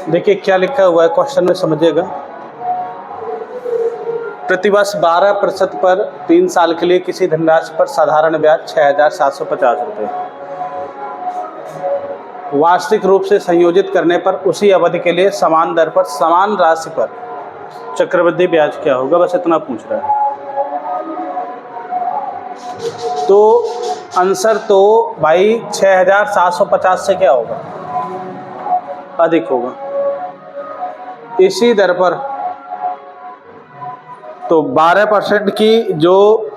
देखिए क्या लिखा हुआ है क्वेश्चन में, समझिएगा। प्रतिवर्ष 12% पर 3 साल के लिए किसी धनराशि पर साधारण ब्याज 6,750 रुपये वार्षिक रूप से संयोजित करने पर उसी अवधि के लिए समान दर पर समान राशि पर चक्रवृद्धि ब्याज क्या होगा, बस इतना पूछ रहा है। तो आंसर तो भाई 6,750 से क्या होगा, अधिक होगा। इसी दर पर तो 12% की जो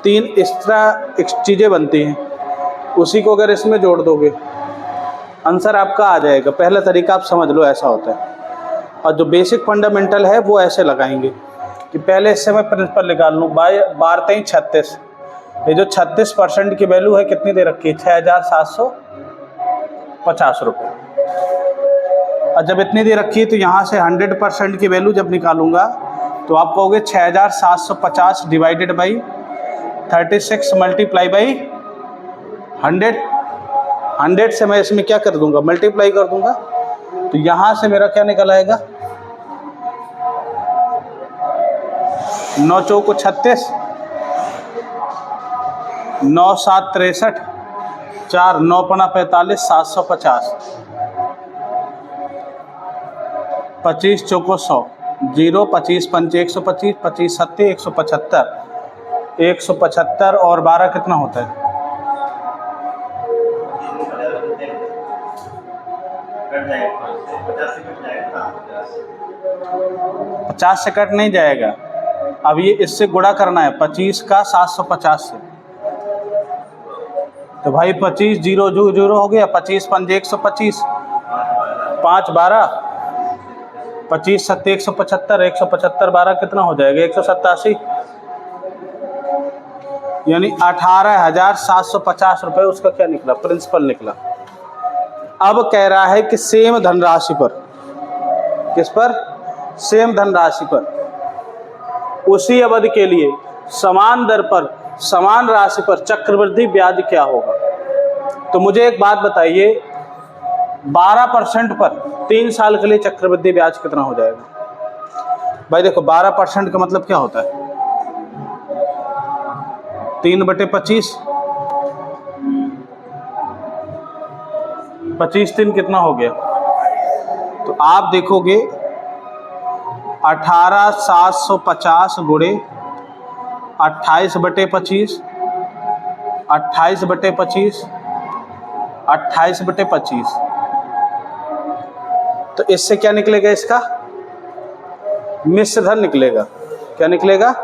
3 एक्स्ट्रा चीज़ें बनती हैं उसी को अगर इसमें जोड़ दोगे आंसर आपका आ जाएगा। पहला तरीका आप समझ लो, ऐसा होता है। और जो बेसिक फंडामेंटल है वो ऐसे लगाएंगे कि पहले इससे मैं प्रिंसिपल निकाल लूँ, 12 36, ये जो 36% की वैल्यू है कितनी दे रखी है, 6,750 रुपये। और जब इतनी दे रखी है तो यहाँ से 100% की वैल्यू जब निकालूंगा तो आप कहोगे 6,750 डिवाइडेड बाई 36 मल्टीप्लाई बाई 100 से मैं इसमें क्या कर दूंगा, मल्टीप्लाई कर दूंगा। तो यहाँ से मेरा क्या निकल आएगा, 9 चौको 36, 9 7 63, 4 9 पना 45, 750, 25 चौको 100, 0 25 पंच 125, 25 सत्ते 175, 175 और 12 कितना होता है, 50 से कट नहीं जाएगा। अब ये इससे गुणा करना है 25 का 750 से, तो भाई 25 0 0 हो गया, 25 पंजे 125, 5 12, 25 सत्ते 175, 175 12 कितना हो जाएगा, 187, यानी 18,750 रुपये उसका क्या निकला, प्रिंसिपल निकला। अब कह रहा है कि सेम धनराशि पर, किस पर, सेम धनराशि पर उसी अवधि के लिए समान दर पर समान राशि पर चक्रवृद्धि ब्याज क्या होगा। तो मुझे एक बात बताइए, 12% पर 3 साल के लिए चक्रवृद्धि ब्याज कितना हो जाएगा। भाई देखो 12% का मतलब क्या होता है, 3/25, 25 3 कितना हो गया। तो आप देखोगे 18,750 गुणे 28/25, 28/25, 28/25, तो इससे क्या निकलेगा, इसका मिश्र धन निकलेगा। क्या निकलेगा,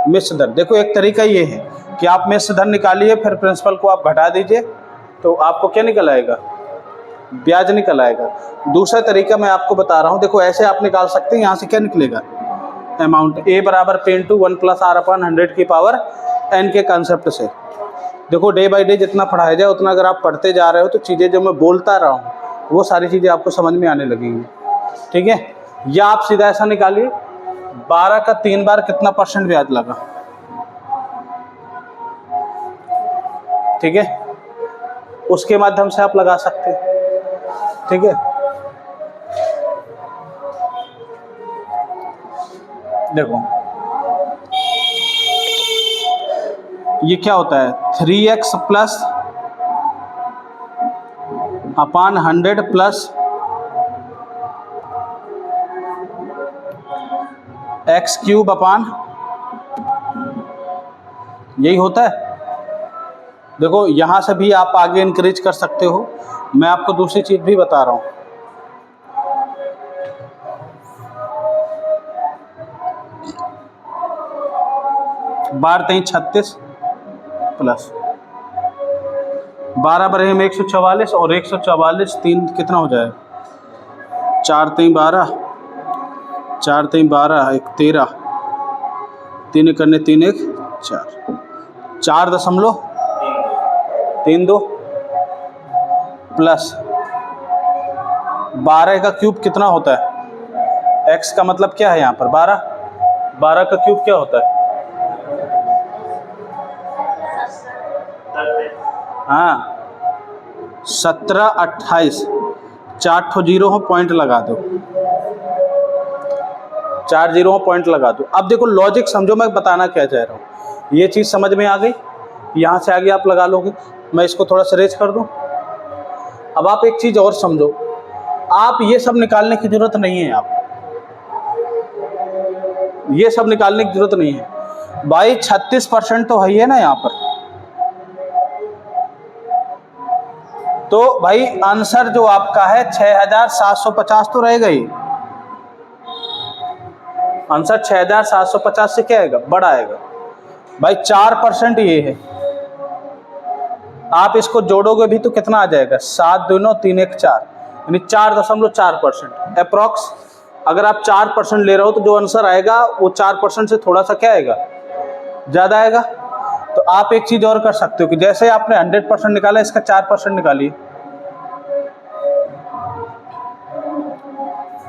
मिश्र धन। देखो एक तरीका ये है कि आप मिश्र धन निकालिए, फिर प्रिंसिपल को आप घटा दीजिए तो आपको क्या निकल आएगा, ब्याज निकल आएगा। दूसरा तरीका मैं आपको बता रहा हूँ, देखो ऐसे आप निकाल सकते हैं, यहाँ से क्या निकलेगा, अमाउंट A बराबर P इंटू 1 + R/100 की पावर n के कंसेप्ट से। देखो डे बाय डे जितना पढ़ाया जाए उतना अगर आप पढ़ते जा रहे हो तो चीज़ें जो मैं बोलता रहा हूँ वो सारी चीज़ें आपको समझ में आने लगेंगी, ठीक है। या आप सीधा ऐसा निकालिए, 12 का 3 बार कितना % ब्याज लगा, ठीक है, उसके माध्यम से आप लगा सकते हैं, ठीक है। देखो ये क्या होता है, 3x प्लस अपान 100 प्लस x³ अपान, यही होता है। देखो यहाँ से भी आप आगे इंक्रीज कर सकते हो, मैं आपको दूसरी चीज़ भी बता रहा हूँ। बार 3 36 प्लस 12 बरहम 144 और 144 3 कितना हो जाएगा, 4 3 12, 4 3 12, 1 13, 3 करने 3 1 4, 4.32 प्लस 12 का क्यूब कितना होता है, x का मतलब क्या है यहाँ पर 12, 12 का क्यूब क्या होता है, हाँ 17 28, 4 ठो जीरो हो, पॉइंट लगा दो, 4 जीरो हो, पॉइंट लगा दो। अब देखो लॉजिक समझो, मैं बताना क्या चाह रहा हूँ। ये चीज़ समझ में आ गई, यहाँ से आगे आप लगा लोगे। मैं इसको थोड़ा सा रेज कर दूँ। अब आप एक चीज़ और समझो, आप ये सब निकालने की जरूरत नहीं है, आप ये सब निकालने की जरूरत नहीं है भाई। 36% तो है ही है ना यहाँ पर। तो भाई आंसर जो आपका है 6750 तो रहेगा ही। आंसर 6750 से क्या आएगा, बड़ा आएगा भाई। 4% ये है, आप इसको जोड़ोगे भी तो कितना आ जाएगा, 7 दूनो 3 1 4, यानी 4.4% अप्रॉक्स। अगर आप 4% ले रहे हो तो जो आंसर आएगा वो 4% से थोड़ा सा क्या आएगा, ज़्यादा आएगा। तो आप एक चीज़ और कर सकते हो कि जैसे आपने 100% निकाला, इसका 4% निकालिए।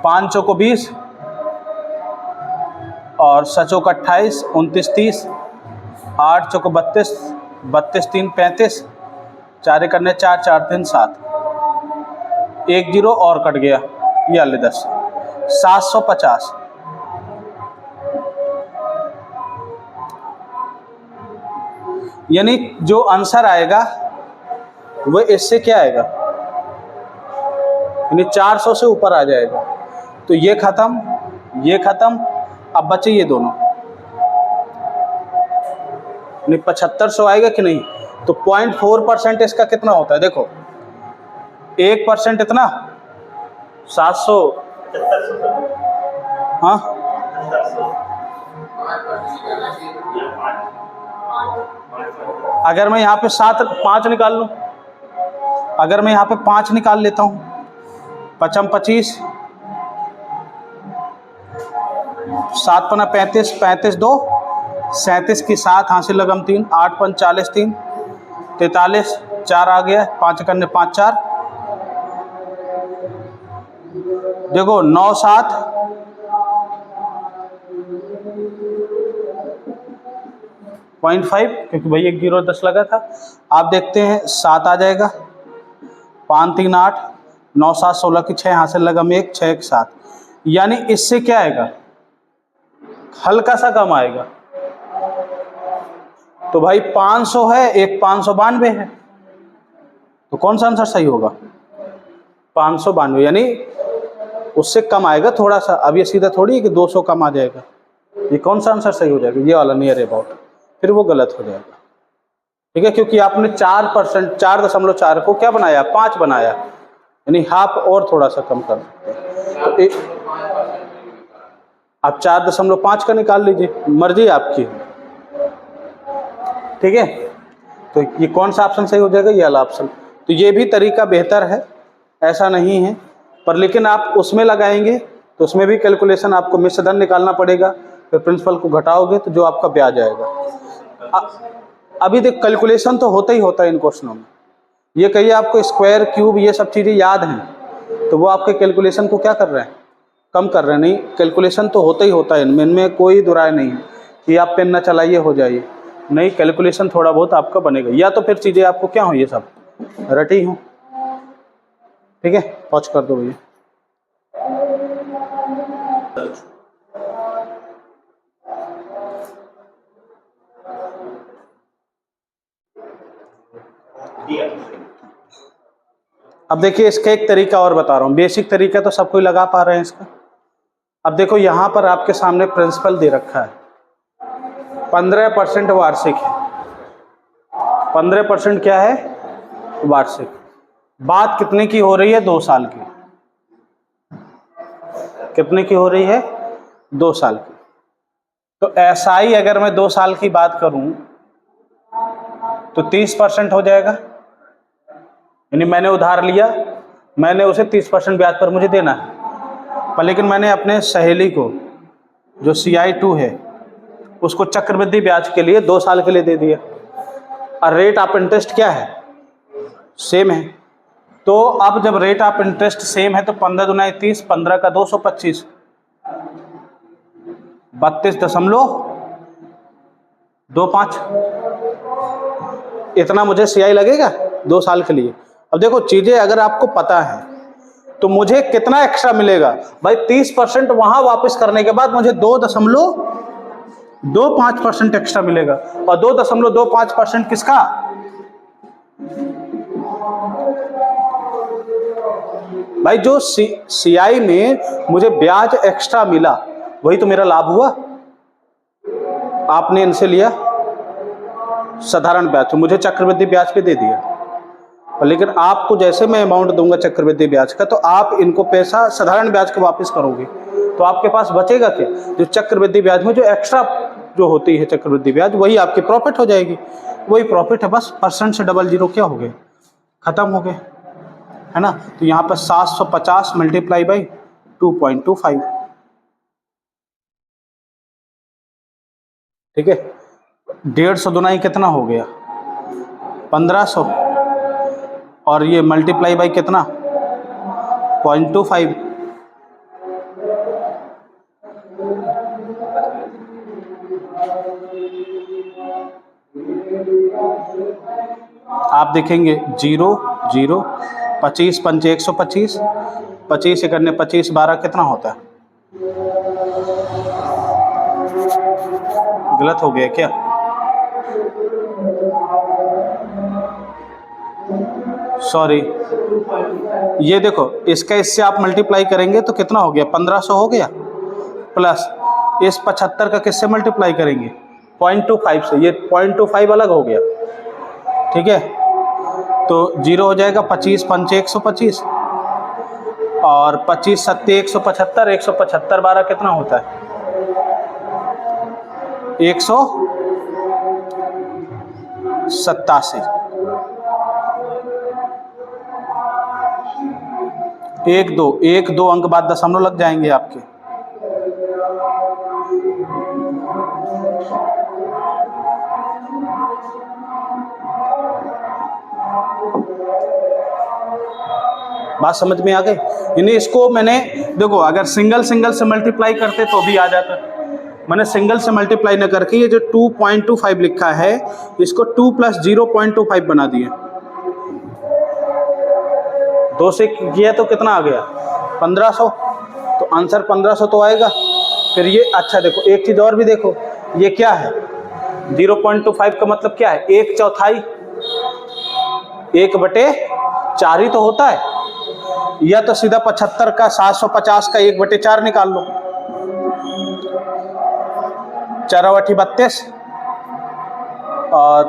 5 चौको 20 और 7 चौको 28, 29 30, 8 चौको 32, 32 3 35, 4 करने 4 4 3 7, 1 जीरो और कट गया, ये वाले 10, 750। यानी जो आंसर आएगा वो इससे क्या आएगा, यानी 400 से ऊपर आ जाएगा। तो ये खत्म, ये खत्म, अब बचे ये दोनों, यानी 7500 आएगा कि नहीं। तो 0.4% इसका कितना होता है, देखो 1% इतना 700, हाँ अगर मैं यहाँ पे 5 निकाल लूँ, अगर मैं यहाँ पे 5 निकाल लेता हूँ, 5 25, 7 पना 35, 35 2 37 की 7 हासिल लगम 3, 8 5 40 3 43, 4 आ गया, 5 करने 5 4, देखो 9 7 0.5, क्योंकि भाई 1 जीरो 10 लगा था। आप देखते हैं 7 आ जाएगा, 5 3 8, 9 7 16 की 6 हासिल लगम 1, 6 1 7, यानी इससे क्या आएगा, हल्का सा कम आएगा। तो भाई 500 है, एक 592 है, तो कौन सा आंसर सही होगा, 592, यानी उससे कम आएगा थोड़ा सा। अब ये सीधा थोड़ी है कि 200 कम आ जाएगा। ये कौन सा आंसर सही हो जाएगा, ये वाला नियर अबाउट, फिर वो गलत हो जाएगा। ठीक है, क्योंकि आपने 4%, 4.4 को क्या बनाया, 5 बनाया, यानी हाफ और थोड़ा सा कम कर सकते हैं। तो आप 4.5 का निकाल लीजिए, मर्जी आपकी। ठीक है, तो ये कौन सा ऑप्शन सही हो जाएगा, ये वाला ऑप्शन। तो ये भी तरीका बेहतर है, ऐसा नहीं है, पर लेकिन आप उसमें लगाएंगे तो उसमें भी कैलकुलेशन आपको मिश्र धन निकालना पड़ेगा, फिर प्रिंसिपल को घटाओगे तो जो आपका ब्याज आएगा। अभी देख कैलकुलेशन तो होता ही होता है इन क्वेश्चनों में। ये कहिए आपको स्क्वायर क्यूब ये सब चीज़ें याद हैं, तो वो आपके कैलकुलेशन को क्या कर रहे हैं, कम कर रहे हैं। नहीं, कैलकुलेशन तो होता ही होता है इनमें कोई दुराय नहीं है कि आप पेन ना चलाइए हो जाइए, नहीं, कैलकुलेशन थोड़ा बहुत आपका बनेगा, या तो फिर चीज़ें आपको क्या हो, ये सब रटी हो। ठीक है, पॉज कर दो भैया। अब देखिए इसका एक तरीका और बता रहा हूँ, बेसिक तरीका तो सब कोई लगा पा रहे हैं इसका। अब देखो यहाँ पर आपके सामने प्रिंसिपल दे रखा है, 15% वार्षिक है, 15% क्या है, वार्षिक। बात कितने की हो रही है, 2 साल की। कितने की हो रही है, 2 साल की। तो एसआई अगर मैं 2 साल की बात करूं तो 30% हो जाएगा, यानी मैंने उधार लिया, मैंने उसे 30% ब्याज पर मुझे देना है, पर लेकिन मैंने अपने सहेली को जो CI2 है उसको चक्रवृद्धि ब्याज के लिए 2 साल के लिए दे दिया, और रेट ऑफ इंटरेस्ट क्या है, सेम है। तो अब जब रेट ऑफ इंटरेस्ट सेम है तो 15 दूना 30, 15 का 225, 32.25, इतना मुझे CI लगेगा 2 साल के लिए। अब देखो चीज़ें अगर आपको पता है तो मुझे कितना एक्स्ट्रा मिलेगा भाई? 30% वहां वापस करने के बाद मुझे 2.25% एक्स्ट्रा मिलेगा। और 2.25% किसका? भाई जो सीआई में मुझे ब्याज एक्स्ट्रा मिला वही तो मेरा लाभ हुआ। आपने इनसे लिया साधारण ब्याज, तो मुझे चक्रवृद्धि ब्याज पे दे दिया, लेकिन आपको जैसे मैं अमाउंट दूंगा चक्रवृद्धि ब्याज का, तो आप इनको पैसा साधारण ब्याज को वापस करोगे, तो आपके पास बचेगा क्या? जो चक्रवृद्धि ब्याज में जो एक्स्ट्रा जो होती है चक्रवृद्धि ब्याज, वही आपकी प्रॉफिट हो जाएगी। वही प्रॉफिट है, बस परसेंट से 00 क्या हो गए? खत्म हो गए, है ना। तो यहाँ पर 750 मल्टीप्लाई बाई 2.25, ठीक है। 150 दुनाई कितना हो गया? 1500, और ये मल्टीप्लाई बाई कितना? 0.25। आप देखेंगे 0 0 25 पंचे 125, 25 इकन्ने 25 12 कितना होता है? गलत हो गया क्या? सॉरी, ये देखो, इसका इससे आप मल्टीप्लाई करेंगे तो कितना हो गया? 1500 हो गया, प्लस इस 75 का किससे मल्टीप्लाई करेंगे? 0.25 से, ये 0.25 अलग हो गया, ठीक है। तो 0 हो जाएगा 25 पंचे 125, और 25 सत्ते 175, 175 12 कितना होता है? 187। 1 2 अंक बाद दशमलव लग जाएंगे आपके। बात समझ में आ गई? यानी इसको मैंने, देखो, अगर सिंगल से मल्टीप्लाई करते तो भी आ जाता, मैंने सिंगल से मल्टीप्लाई न करके ये जो 2.25 लिखा है इसको 2 + 0.25 बना दिए। 2 से किया तो कितना आ गया? 1500, तो आंसर 1500 तो आएगा। फिर ये, अच्छा देखो, एक चीज़ और भी देखो, ये क्या है? 0.25 का मतलब क्या है? 1/4, 1/4 ही तो होता है, या तो सीधा 75 का 750 का 1/4 निकाल लो। 4 8 32, और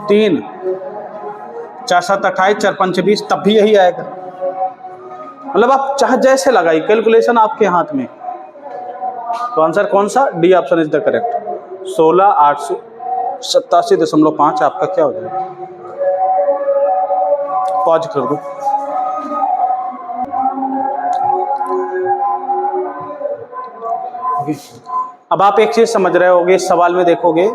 3 4 7 28, 4 5 20, तब भी यही आएगा। मतलब आप चाहे जैसे लगाइए, कैलकुलेशन आपके हाथ में। तो आंसर कौन सा? D option is the correct. 16,887.5 आपका क्या हो जाएगा? पॉज कर दो। अब आप एक चीज समझ रहे होगे, इस सवाल में देखोगे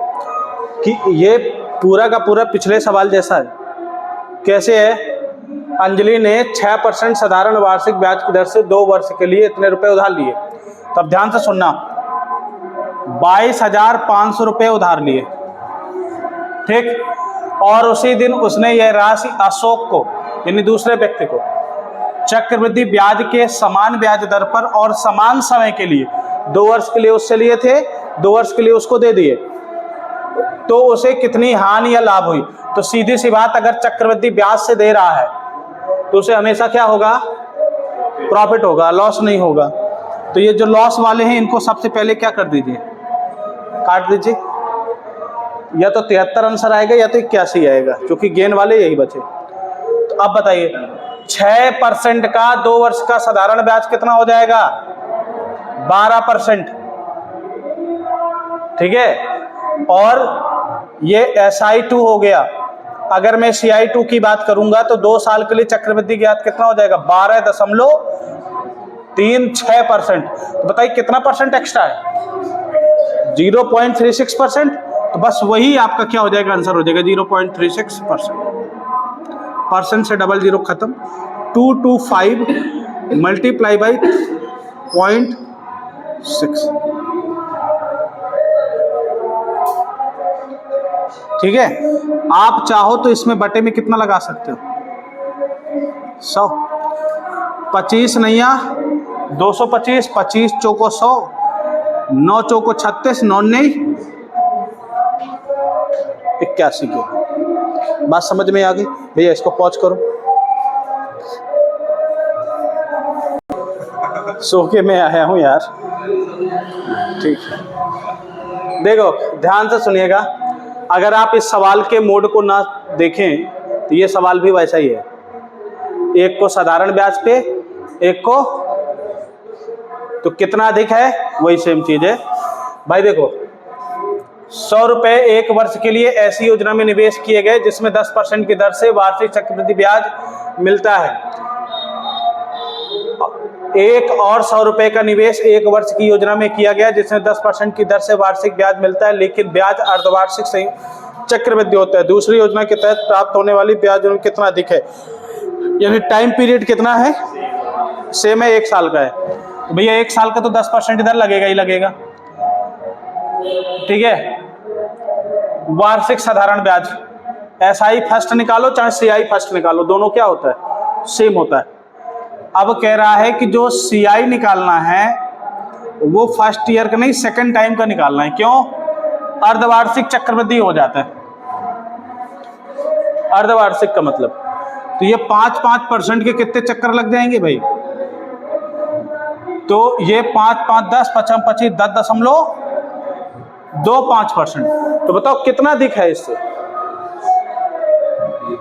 कि ये पूरा का पूरा पिछले सवाल जैसा है। कैसे है? अंजलि ने 6% साधारण वार्षिक ब्याज की दर से 2 वर्ष के लिए इतने रुपए उधार लिए। तब ध्यान से सुनना, 22,500 रुपए उधार लिए, ठीक। और उसी दिन उसने यह राशि अशोक को, यानी दूसरे व्यक्ति को, चक्रवृद्धि ब्याज के समान ब्याज दर पर और समान समय के लिए 2 वर्ष के लिए उससे लिए थे, 2 वर्ष के लिए उसको दे दिए। तो उसे कितनी हानि या लाभ हुई? तो सीधी सी बात, अगर चक्रवृद्धि ब्याज से दे रहा है तो उसे हमेशा क्या होगा? प्रॉफिट होगा, लॉस नहीं होगा। तो ये जो लॉस वाले हैं इनको सबसे पहले क्या कर दीजिए? काट दीजिए। या तो 73 आंसर आएगा या तो 81 आएगा, क्योंकि गेन वाले यही बचे। तो अब बताइए, 6% का 2 वर्ष का साधारण ब्याज कितना हो जाएगा? 12%, ठीक है। और ये SI2 हो गया। अगर मैं CI2 की बात करूंगा तो 2 साल के लिए चक्रवृद्धि ब्याज कितना हो जाएगा? 12.36%। तो बताइए कितना परसेंट एक्स्ट्रा है? 0.36%। तो बस वही आपका क्या हो जाएगा? आंसर हो जाएगा 0.36%। परसेंट से 00 खत्म। 225 मल्टीप्लाई बाई 0.6, ठीक है। आप चाहो तो इसमें बटे में कितना लगा सकते हो? 100। 25 नैया 225, 25 चौको 100, 9 चौको 36, 9 नहीं 81 की। बात समझ में आ गई भैया? इसको पॉज करो। सो के मैं आया हूँ यार। ठीक है, देखो ध्यान से सुनिएगा। अगर आप इस सवाल के मोड को ना देखें तो ये सवाल भी वैसा ही है। एक को साधारण ब्याज पे, एक को तो कितना अधिक है वही सेम चीज है भाई। देखो 100 रुपए 1 वर्ष के लिए ऐसी योजना में निवेश किए गए जिसमें 10% की दर से वार्षिक चक्रवृद्धि ब्याज मिलता है। एक और 100 रुपए का निवेश 1 वर्ष की योजना में किया गया जिसमें 10% की दर से वार्षिक ब्याज मिलता है, लेकिन ब्याज अर्धवार्षिक चक्रवृद्धि होता है। दूसरी योजना के तहत प्राप्त होने वाली ब्याज कितना अधिक है, यानी टाइम पीरियड कितना है, सेम है, 1 साल का है। तो भैया 1 साल का तो 10% इधर लगेगा ही लगेगा, ठीक है। वार्षिक साधारण ब्याज SI फर्स्ट निकालो चाहे CI फर्स्ट निकालो, दोनों क्या होता है, सेम होता है। अब कह रहा है कि जो CI निकालना है वो फर्स्ट ईयर का नहीं, सेकंड टाइम का निकालना है। क्यों? अर्धवार्षिक चक्रवृद्धि हो जाता है। अर्धवार्षिक का मतलब तो ये 5-5% के कितने चक्कर लग जाएंगे भाई? तो ये 5-5 10 55 25 10.25%। तो बताओ कितना अधिक है इससे?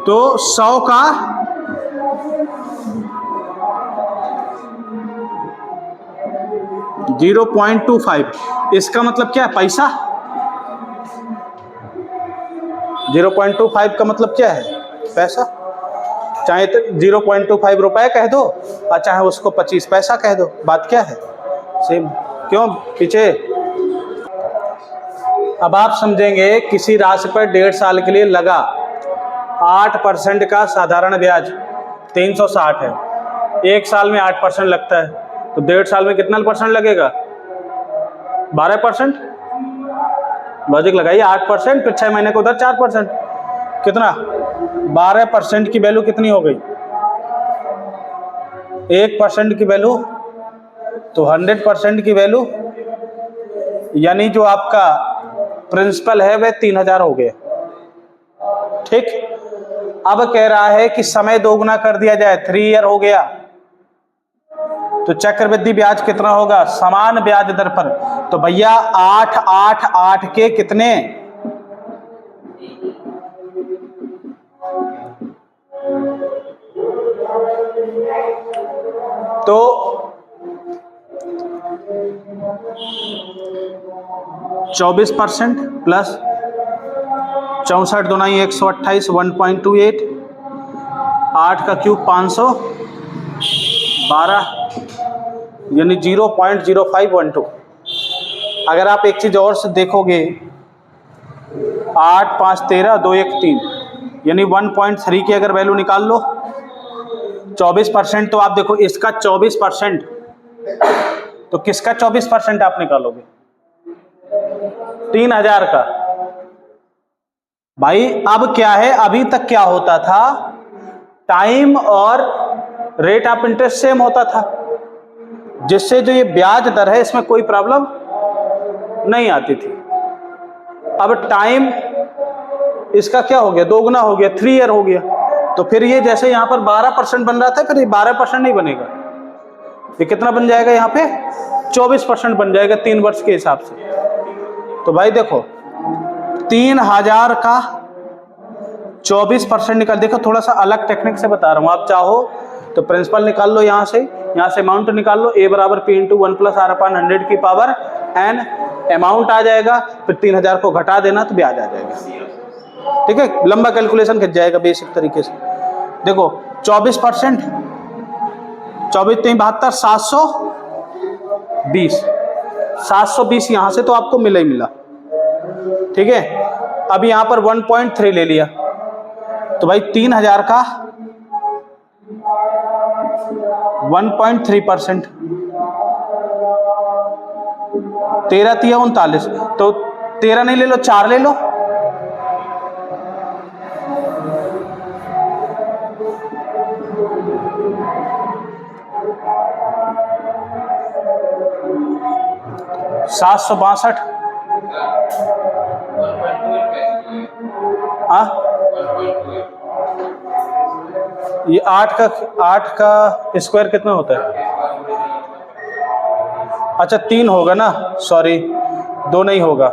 तो 100 का 0.25, इसका मतलब क्या है, पैसा। 0.25 का मतलब क्या है, पैसा। चाहे तो 0.25 रुपए कह दो और चाहे उसको 25 पैसा कह दो, बात क्या है, सेम। क्यों पीछे? अब आप समझेंगे किसी राशि पर 1.5 साल के लिए लगा 8% का साधारण ब्याज 360 है। 1 साल में 8% लगता है, तो 1.5 साल में कितना % लगेगा? 12%। लॉजिक लगाइए, 8% फिर 6 महीने को उधर 4%, कितना 12% की वैल्यू कितनी हो गई? 1% की वैल्यू तो 100% की वैल्यू, यानी जो आपका प्रिंसिपल है वह 3000 हो गया, ठीक। अब कह रहा है कि समय दोगुना कर दिया जाए, 3 ईयर हो गया, तो चक्रवृद्धि ब्याज कितना होगा समान ब्याज दर पर? तो भैया 8 8 8 के कितने, तो 24% प्लस 64 दूनाई 128 1.28, 8 का क्यूब 512, यानी 0.0512। अगर आप एक चीज और से देखोगे, 8 5 13 2 1 3, यानी 1.3 की अगर वैल्यू निकाल लो, 24%, तो आप देखो इसका 24%, तो किसका 24% आप निकालोगे? 3000 का। भाई अब क्या है, अभी तक क्या होता था, टाइम और रेट ऑफ इंटरेस्ट सेम होता था, जिससे जो ये ब्याज दर है इसमें कोई प्रॉब्लम नहीं आती थी। अब टाइम इसका क्या हो गया, दोगुना हो गया, 3 ईयर हो गया, तो फिर ये जैसे यहां पर 12% बन रहा था, फिर ये 12% नहीं बनेगा, ये कितना बन जाएगा, यहाँ पे 24% बन जाएगा 3 वर्ष के हिसाब से। तो भाई देखो 3000 का 24% निकाल, देखो थोड़ा सा अलग टेक्निक से बता रहा हूं। आप चाहो तो प्रिंसिपल निकाल लो, यहाँ से अमाउंट निकाल लो, A बराबर P into 1 plus R upon 100 की पावर n, अमाउंट आ जाएगा, फिर 3000 को घटा देना तो ब्याज आ जाएगा, ठीक है। लंबा कैलकुलेशन खिंच जाएगा बेसिक तरीके से। देखो 24%, 24 3 72, 720 यहां से तो आपको मिला ही मिला, ठीक है। अब यहां पर 1.3 ले लिया, तो भाई 3000 का 1.3%, 13 3 39, तो 13 नहीं ले लो, 4 ले लो, 762। हाँ, ये 8 का स्क्वायर कितना होता है? अच्छा 3 होगा ना, सॉरी 2 नहीं होगा,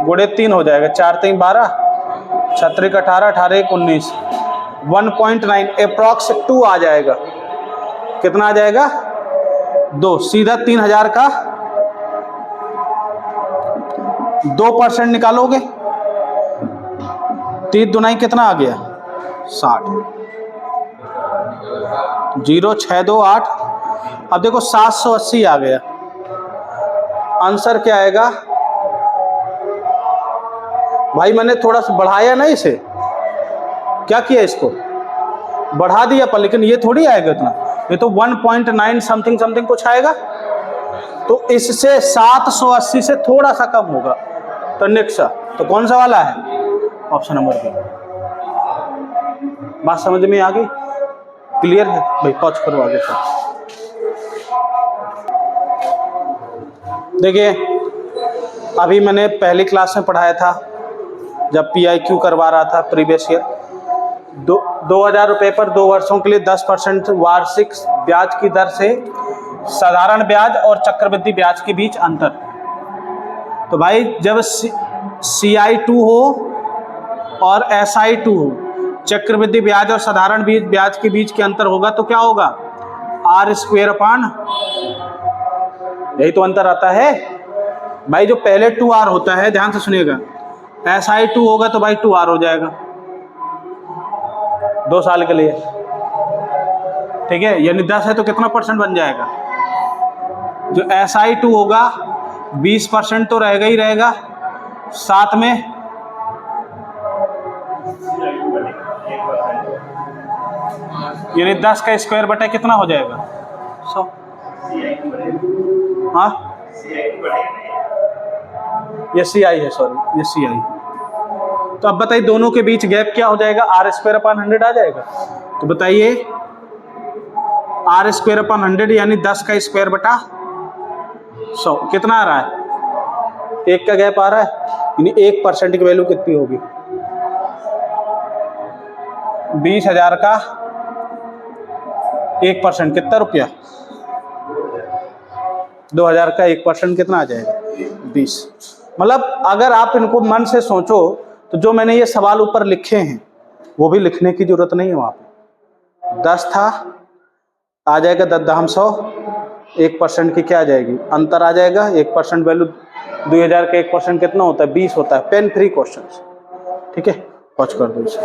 गुणे 3 हो जाएगा। 4 3 12, 6 3 18, 18 1 19, 1.9 अप्रॉक्स 2 आ जाएगा। कितना आ जाएगा? 2। सीधा 3000 का 2% निकालोगे, 3 दुनाई कितना आ गया? 60। 0 6 2 8। अब देखो 780 आ गया। आंसर क्या आएगा भाई? मैंने थोड़ा सा बढ़ाया ना इसे, क्या किया, इसको बढ़ा दिया पर, लेकिन ये थोड़ी आएगा इतना, ये तो 1.9 समथिंग समथिंग कुछ आएगा। तो इससे 780 से थोड़ा सा कम होगा। तो नेक्स्ट, तो कौन सा वाला है? Option number B. बात समझ में आ गई? क्लियर है भाई? पॉज करो आगे से। देखिए अभी मैंने पहली क्लास में पढ़ाया था जब PIQ करवा रहा था प्रीवियस ईयर, 2000 रुपये पर 2 वर्षों के लिए 10% वार्षिक ब्याज की दर से साधारण ब्याज और चक्रवृद्धि ब्याज के बीच अंतर। तो भाई जब CI2 हो और SI2 हो, चक्रवृद्धि ब्याज और साधारण ब्याज के बीच के अंतर होगा तो क्या होगा? R²/, यही तो अंतर आता है भाई। जो पहले 2R होता है, ध्यान से सुनिएगा, SI2 होगा तो भाई 2R हो जाएगा 2 साल के लिए, ठीक है। यानी 10 है तो कितना परसेंट बन जाएगा? जो SI2 होगा 20% तो रहेगा ही रहेगा, साथ में यानी 10 का स्क्वायर बटा कितना हो जाएगा? 100। हाँ, ये CI है, सॉरी ये CI। तो अब बताइए दोनों के बीच गैप क्या हो जाएगा? R²/100 आ जाएगा। तो बताइए R²/100 यानी 10 का स्क्वायर बटा 100 कितना आ रहा है? 1 का गैप आ रहा है, यानी 1% की वैल्यू कितनी होगी? 20,000 का 1% कितना रुपया? 2000 का 1% कितना आ जाएगा? 20। मतलब अगर आप इनको मन से सोचो तो जो मैंने ये सवाल ऊपर लिखे हैं वो भी लिखने की जरूरत नहीं है। वहाँ पे 10 था, आ जाएगा 10 100, 1% की क्या आ जाएगी? अंतर आ जाएगा। 1% वैल्यू 2000 का 1% कितना होता है? 20 होता है। पेन फ्री क्वेश्चन, ठीक है। पॉज कर दो इसे।